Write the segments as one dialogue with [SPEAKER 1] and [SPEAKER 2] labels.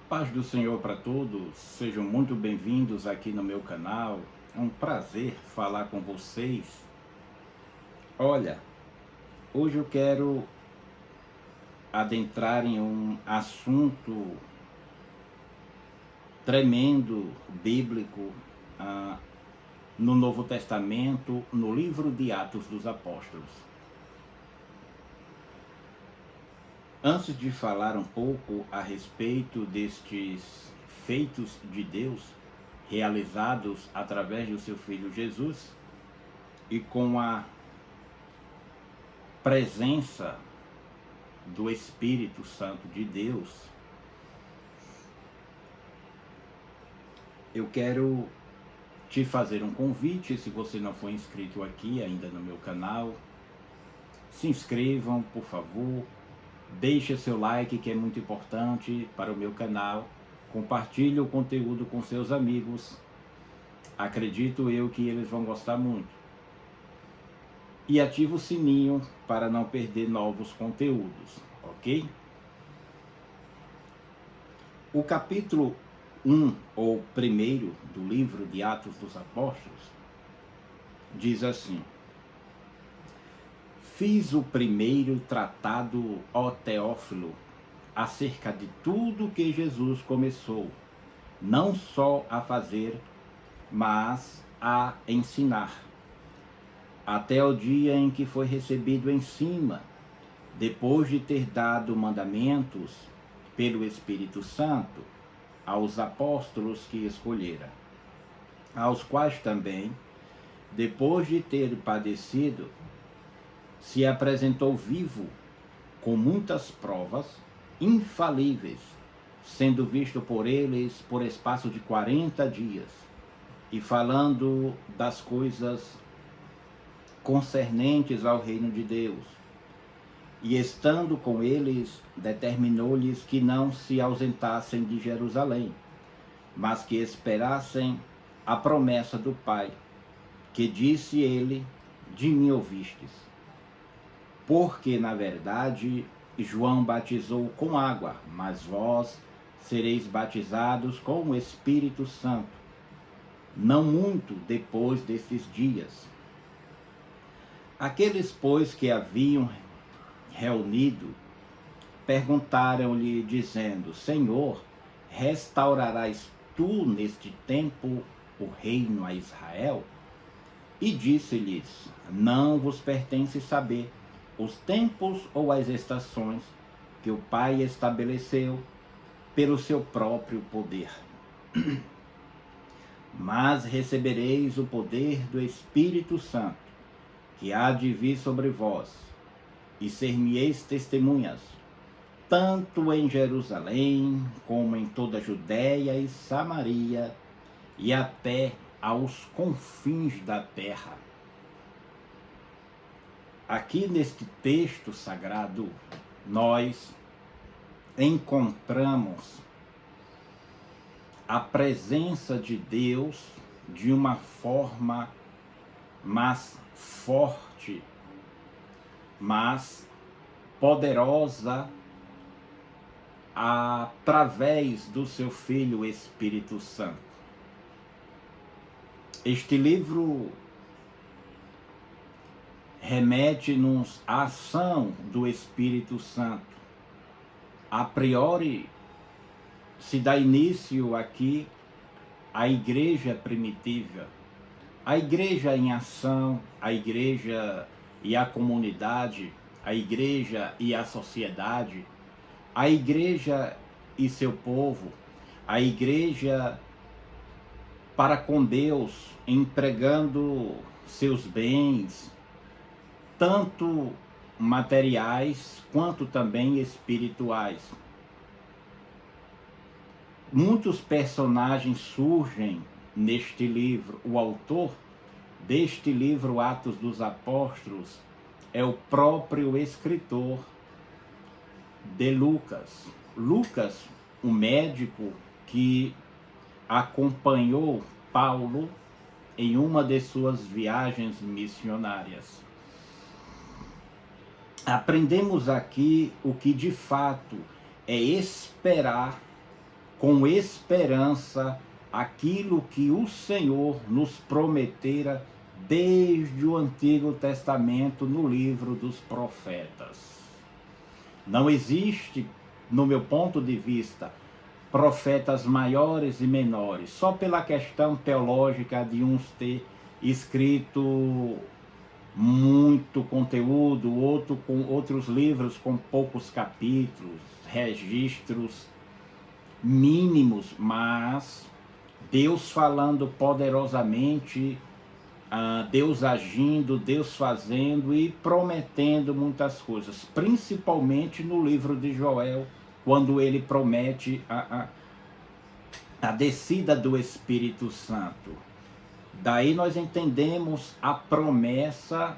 [SPEAKER 1] Paz do Senhor para todos, sejam muito bem-vindos aqui no meu canal. É um prazer falar com vocês. Olha, hoje eu quero adentrar em um assunto tremendo, bíblico, ah, no Novo Testamento, no livro de Atos dos Apóstolos. Antes de falar um pouco a respeito destes feitos de Deus, realizados através do seu Filho Jesus, e com a presença do Espírito Santo de Deus, eu quero te fazer um convite. Se você não for inscrito aqui ainda no meu canal, se inscrevam, por favor, deixe seu like, que é muito importante para o meu canal, compartilhe o conteúdo com seus amigos, acredito eu que eles vão gostar muito, e ative o sininho para não perder novos conteúdos, ok? O capítulo 1, ou primeiro, do livro de Atos dos Apóstolos, diz assim: Fiz o primeiro tratado, ó Teófilo, acerca de tudo que Jesus começou, não só a fazer, mas a ensinar, até o dia em que foi recebido em cima, depois de ter dado mandamentos pelo Espírito Santo aos apóstolos que escolhera, aos quais também, depois de ter padecido, se apresentou vivo com muitas provas infalíveis, sendo visto por eles por espaço de 40 dias, e falando das coisas concernentes ao reino de Deus. E estando com eles, determinou-lhes que não se ausentassem de Jerusalém, mas que esperassem a promessa do Pai, que disse ele: de mim ouvistes. Porque, na verdade, João batizou com água, mas vós sereis batizados com o Espírito Santo, não muito depois desses dias. Aqueles, pois, que haviam reunido, perguntaram-lhe, dizendo: Senhor, restaurarás tu neste tempo o reino a Israel? E disse-lhes: Não vos pertence saber os tempos ou as estações que o Pai estabeleceu pelo seu próprio poder. Mas recebereis o poder do Espírito Santo, que há de vir sobre vós, e ser-me-eis testemunhas, tanto em Jerusalém, como em toda a Judéia e Samaria, e até aos confins da terra. Aqui neste texto sagrado, nós encontramos a presença de Deus de uma forma mais forte, mais poderosa, através do seu Filho Espírito Santo. Este livro remete-nos à ação do Espírito Santo. A priori, se dá início aqui à igreja primitiva, a igreja em ação, a igreja e a comunidade, a igreja e a sociedade, a igreja e seu povo, a igreja para com Deus, empregando seus bens, tanto materiais quanto também espirituais. Muitos personagens surgem neste livro. O autor deste livro, Atos dos Apóstolos, é o próprio escritor de Lucas. Lucas, um médico que acompanhou Paulo em uma de suas viagens missionárias. Aprendemos aqui o que de fato é esperar com esperança aquilo que o Senhor nos prometera desde o Antigo Testamento no livro dos profetas. Não existe, no meu ponto de vista, profetas maiores e menores, só pela questão teológica de uns ter escrito muito conteúdo, outro com outros livros com poucos capítulos, registros mínimos, mas Deus falando poderosamente, Deus agindo, Deus fazendo e prometendo muitas coisas, principalmente no livro de Joel, quando ele promete a descida do Espírito Santo. Daí nós entendemos a promessa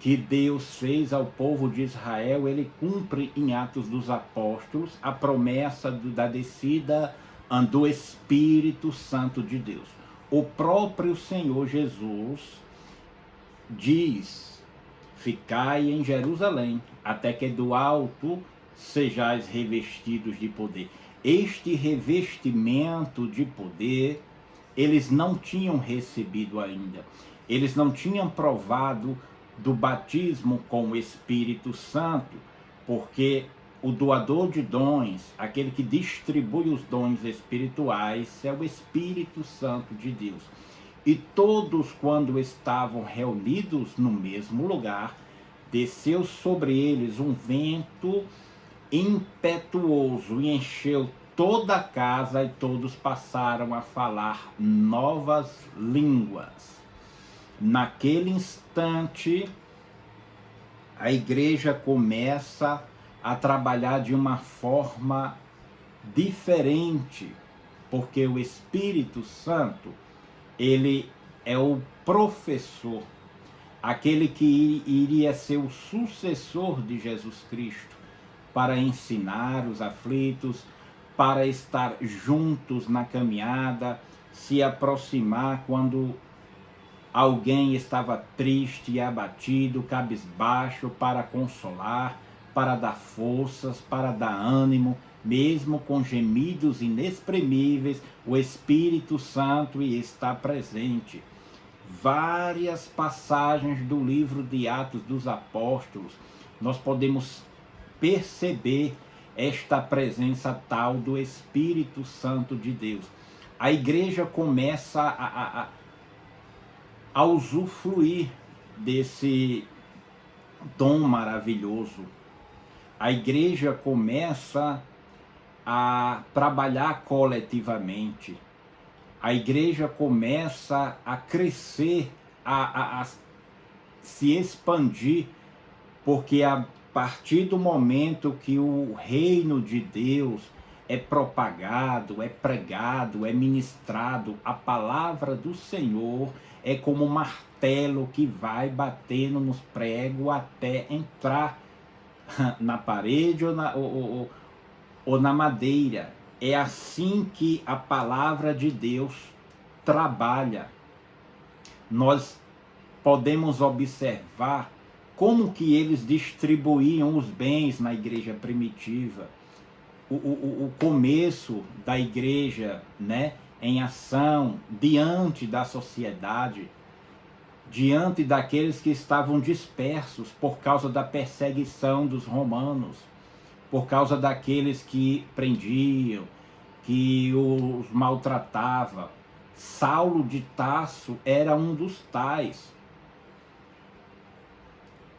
[SPEAKER 1] que Deus fez ao povo de Israel. Ele cumpre em Atos dos Apóstolos a promessa da descida do Espírito Santo de Deus. O próprio Senhor Jesus diz: ficai em Jerusalém, até que do alto sejais revestidos de poder. Este revestimento de poder eles não tinham recebido ainda. Eles não tinham provado do batismo com o Espírito Santo, porque o doador de dons, aquele que distribui os dons espirituais, é o Espírito Santo de Deus. E todos, quando estavam reunidos no mesmo lugar, desceu sobre eles um vento impetuoso e encheu toda a casa, e todos passaram a falar novas línguas. Naquele instante, a igreja começa a trabalhar de uma forma diferente, porque o Espírito Santo, ele é o professor, aquele que iria ser o sucessor de Jesus Cristo, para ensinar os aflitos, para estar juntos na caminhada, se aproximar quando alguém estava triste e abatido, cabisbaixo, para consolar, para dar forças, para dar ânimo, mesmo com gemidos inexprimíveis, o Espírito Santo está presente. Várias passagens do livro de Atos dos Apóstolos, nós podemos perceber esta presença tal do Espírito Santo de Deus. A igreja começa a usufruir desse dom maravilhoso. A igreja começa a trabalhar coletivamente. A igreja começa a crescer, a se expandir, porque a partir do momento que o reino de Deus é propagado, é pregado, é ministrado, a palavra do Senhor é como um martelo que vai batendo nos pregos até entrar na parede ou na madeira. É assim que a palavra de Deus trabalha. Nós podemos observar como que eles distribuíam os bens na igreja primitiva. O começo da igreja, né, em ação, diante da sociedade, diante daqueles que estavam dispersos por causa da perseguição dos romanos, por causa daqueles que prendiam, que os maltratavam. Saulo de Tarso era um dos tais.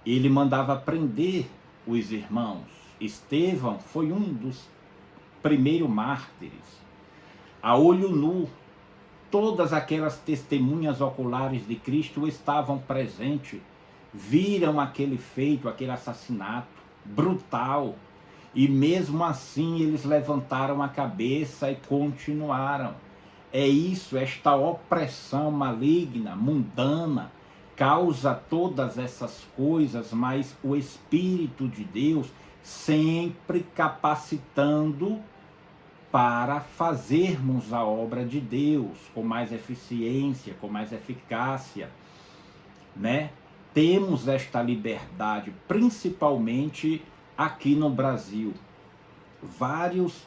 [SPEAKER 1] Ele mandava prender os irmãos. Estevão foi um dos primeiros mártires. A olho nu, todas aquelas testemunhas oculares de Cristo estavam presentes, viram aquele feito, aquele assassinato brutal, e mesmo assim eles levantaram a cabeça e continuaram. É isso, esta opressão maligna, mundana, causa todas essas coisas, mas o Espírito de Deus sempre capacitando para fazermos a obra de Deus com mais eficiência, com mais eficácia, né? Temos esta liberdade, principalmente aqui no Brasil. Vários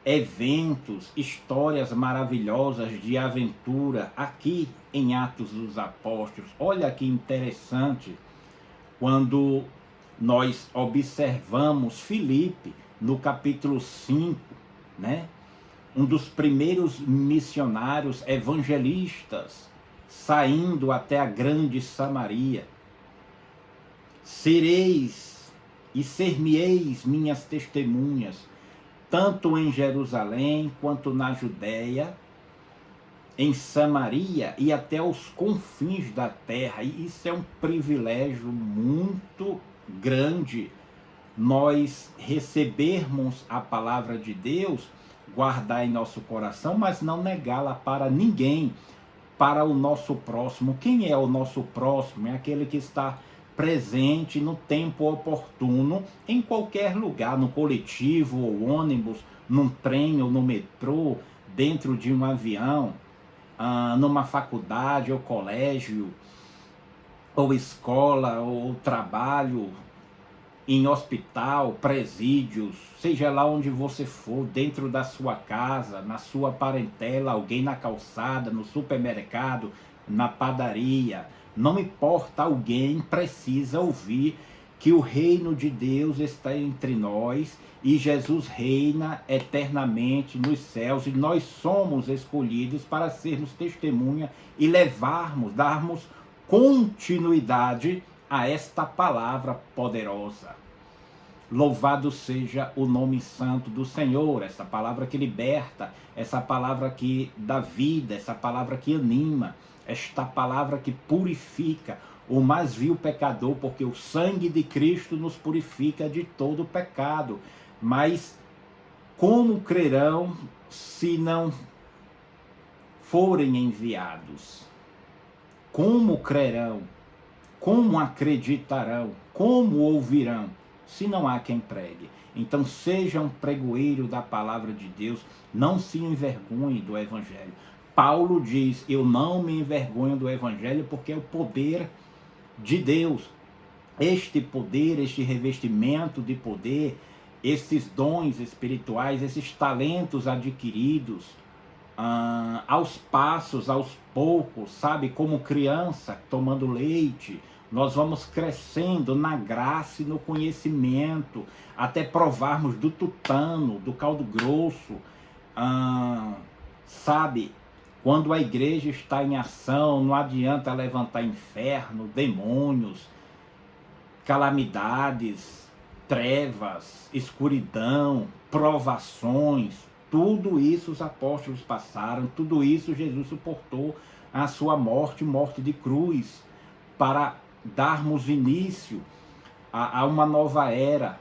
[SPEAKER 1] eventos, histórias maravilhosas de aventura aqui em Atos dos Apóstolos. Olha que interessante quando nós observamos Filipe no capítulo 5, né? Um dos primeiros missionários evangelistas saindo até a grande Samaria. Sereis e ser-me-eis minhas testemunhas, tanto em Jerusalém quanto na Judéia, em Samaria e até os confins da terra. E isso é um privilégio muito grande, nós recebermos a palavra de Deus, guardar em nosso coração, mas não negá-la para ninguém, para o nosso próximo. Quem é o nosso próximo? É aquele que está presente no tempo oportuno, em qualquer lugar, no coletivo ou ônibus, num trem ou no metrô, dentro de um avião, numa faculdade ou colégio, ou escola, ou trabalho, em hospital, presídios, seja lá onde você for, dentro da sua casa, na sua parentela, alguém na calçada, no supermercado, na padaria, não importa, alguém precisa ouvir que o reino de Deus está entre nós e Jesus reina eternamente nos céus e nós somos escolhidos para sermos testemunha e darmos continuidade a esta palavra poderosa. Louvado seja o nome santo do Senhor, essa palavra que liberta, essa palavra que dá vida, essa palavra que anima, esta palavra que purifica o mais vil pecador, porque o sangue de Cristo nos purifica de todo pecado. Mas como crerão se não forem enviados? Como crerão? Como acreditarão? Como ouvirão, se não há quem pregue? Então seja um pregoeiro da palavra de Deus, não se envergonhe do Evangelho. Paulo diz, eu não me envergonho do Evangelho, porque é o poder de Deus. Este poder, este revestimento de poder, esses dons espirituais, esses talentos adquiridos, aos passos, aos poucos, sabe, como criança tomando leite, nós vamos crescendo na graça e no conhecimento, até provarmos do tutano, do caldo grosso, sabe, quando a igreja está em ação, não adianta levantar inferno, demônios, calamidades, trevas, escuridão, provações, tudo isso os apóstolos passaram, tudo isso Jesus suportou a sua morte de cruz, para darmos início a uma nova era,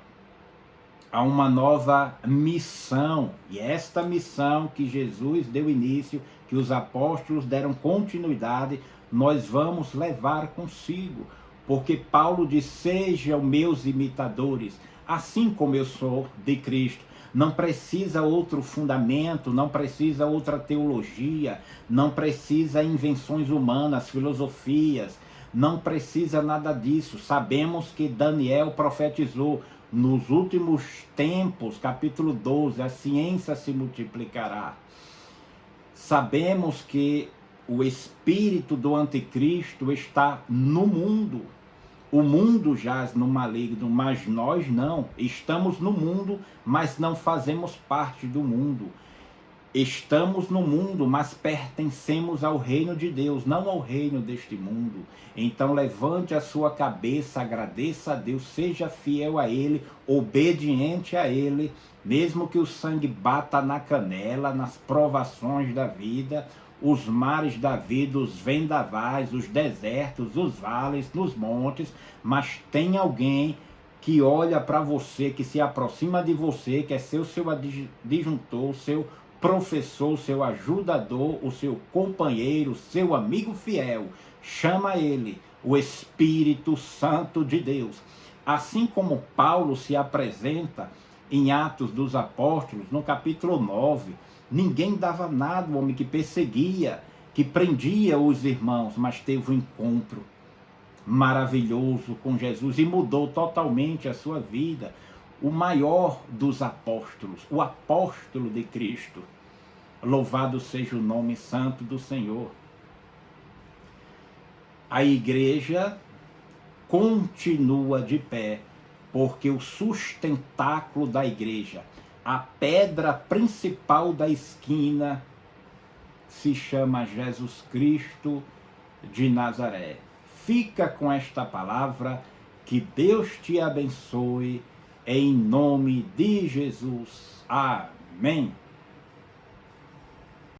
[SPEAKER 1] a uma nova missão. E esta missão que Jesus deu início, que os apóstolos deram continuidade, nós vamos levar consigo. Porque Paulo diz, sejam meus imitadores, assim como eu sou de Cristo. Não precisa outro fundamento, não precisa outra teologia, não precisa invenções humanas, filosofias, não precisa nada disso. Sabemos que Daniel profetizou, nos últimos tempos, capítulo 12, a ciência se multiplicará. Sabemos que o espírito do anticristo está no mundo. O mundo jaz no maligno, mas nós não. Estamos no mundo, mas não fazemos parte do mundo. Estamos no mundo, mas pertencemos ao reino de Deus, não ao reino deste mundo. Então levante a sua cabeça, agradeça a Deus, seja fiel a Ele, obediente a Ele, mesmo que o sangue bata na canela, nas provações da vida, os mares da vida, os vendavais, os desertos, os vales, nos montes, mas tem alguém que olha para você, que se aproxima de você, que é seu adjuntor, seu professor, seu ajudador, o seu companheiro, seu amigo fiel. Chama ele, o Espírito Santo de Deus. Assim como Paulo se apresenta em Atos dos Apóstolos, no capítulo 9, ninguém dava nada, o homem que perseguia, que prendia os irmãos, mas teve um encontro maravilhoso com Jesus e mudou totalmente a sua vida. o maior dos apóstolos, o apóstolo de Cristo. Louvado seja o nome santo do Senhor. A igreja continua de pé, porque o sustentáculo da igreja, a pedra principal da esquina, se chama Jesus Cristo de Nazaré. Fica com esta palavra, que Deus te abençoe, em nome de Jesus. Amém.